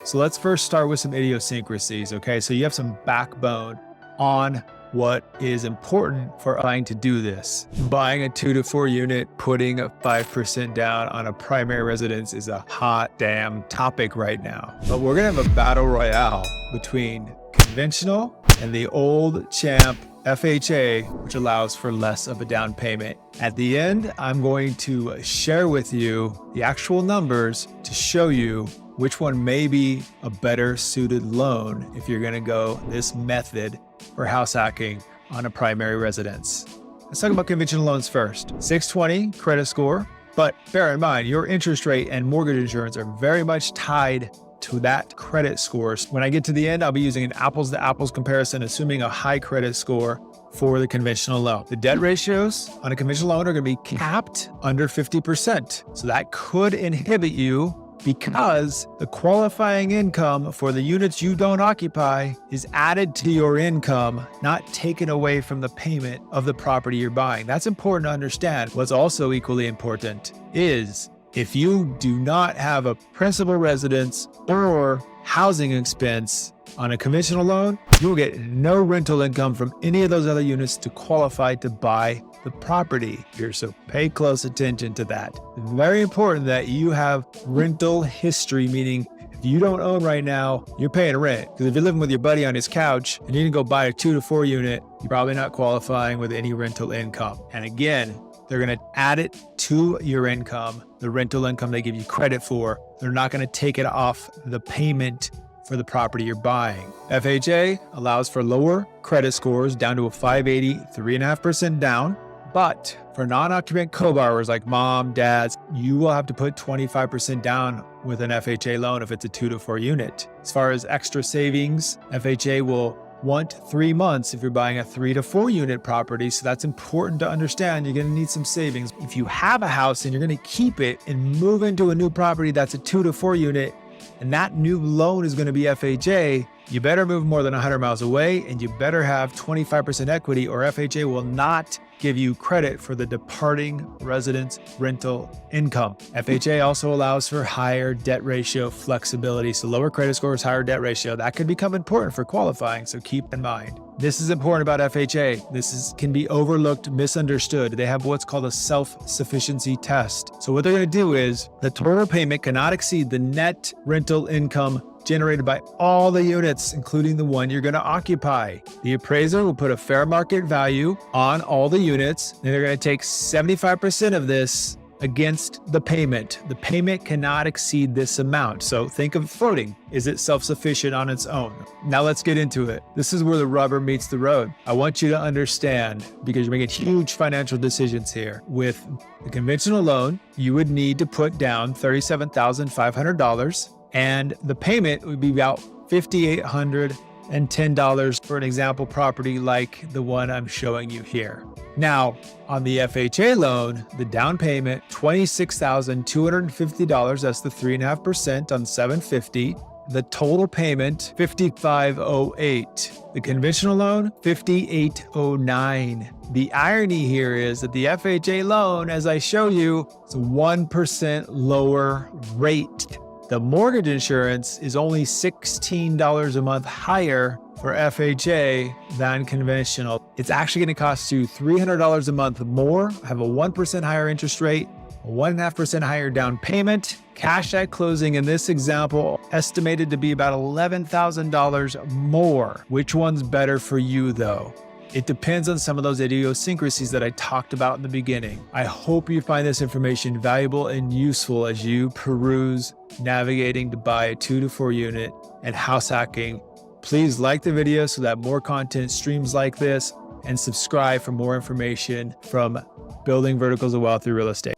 So let's first start with some idiosyncrasies, okay? So you have some backbone on what is important for trying to do this. Buying a 2 to 4 unit, putting a 5% down on a primary residence is a hot damn topic right now. But we're gonna have a battle royale between conventional and the old champ FHA, which allows for less of a down payment. At the end, I'm going to share with you the actual numbers to show you which one may be a better suited loan if you're gonna go this method for house hacking on a primary residence. Let's talk about conventional loans first. 620 credit score, but bear in mind, your interest rate and mortgage insurance are very much tied to that credit score. When I get to the end, I'll be using an apples to apples comparison, assuming a high credit score for the conventional loan. The debt ratios on a conventional loan are gonna be capped under 50%. So that could inhibit you because the qualifying income for the units you don't occupy is added to your income, not taken away from the payment of the property you're buying. That's important to understand. What's also equally important is if you do not have a principal residence or housing expense on a conventional loan, you will get no rental income from any of those other units to qualify to buy the property here. So pay close attention to that. It's very important that you have rental history, meaning if you don't own right now, you're paying rent. Because if you're living with your buddy on his couch and you can go buy a 2 to 4 unit, you're probably not qualifying with any rental income. And again, they're going to add it to your income, the rental income they give you credit for. They're not going to take it off the payment for the property you're buying. FHA allows for lower credit scores down to a 580, 3.5% down. But for non-occupant co-borrowers like mom, dads, you will have to put 25% down with an FHA loan if it's a 2 to 4 unit. As far as extra savings, FHA will want 3 months if you're buying a 3 to 4 unit property. So that's important to understand. You're gonna need some savings. If you have a house and you're gonna keep it and move into a new property that's a 2 to 4 unit, and that new loan is gonna be FHA, you better move more than 100 miles away and you better have 25% equity or FHA will not give you credit for the departing resident's rental income. FHA also allows for higher debt ratio flexibility. So lower credit scores, higher debt ratio, that could become important for qualifying. So keep in mind. This is important about FHA. Can be overlooked, misunderstood. They have what's called a self-sufficiency test. So what they're gonna do is the total payment cannot exceed the net rental income generated by all the units, including the one you're going to occupy. The appraiser will put a fair market value on all the units, and they're going to take 75% of this against the payment. The payment cannot exceed this amount. So think of floating. Is it self-sufficient on its own? Now let's get into it. This is where the rubber meets the road. I want you to understand, because you're making huge financial decisions here. With the conventional loan, you would need to put down $37,500. And the payment would be about $5,810 for an example property like the one I'm showing you here. Now, on the FHA loan, the down payment, $26,250, that's the 3.5% on $750. The total payment, $5,508. The conventional loan, $5,809. The irony here is that the FHA loan, as I show you, is 1% lower rate. The mortgage insurance is only $16 a month higher for FHA than conventional. It's actually going to cost you $300 a month more, have a 1% higher interest rate, a 1.5% higher down payment. Cash at closing in this example estimated to be about $11,000 more. Which one's better for you though? It depends on some of those idiosyncrasies that I talked about in the beginning. I hope you find this information valuable and useful as you peruse navigating to buy a 2 to 4 unit and house hacking. Please like the video so that more content streams like this, and subscribe for more information from building verticals of wealth through real estate.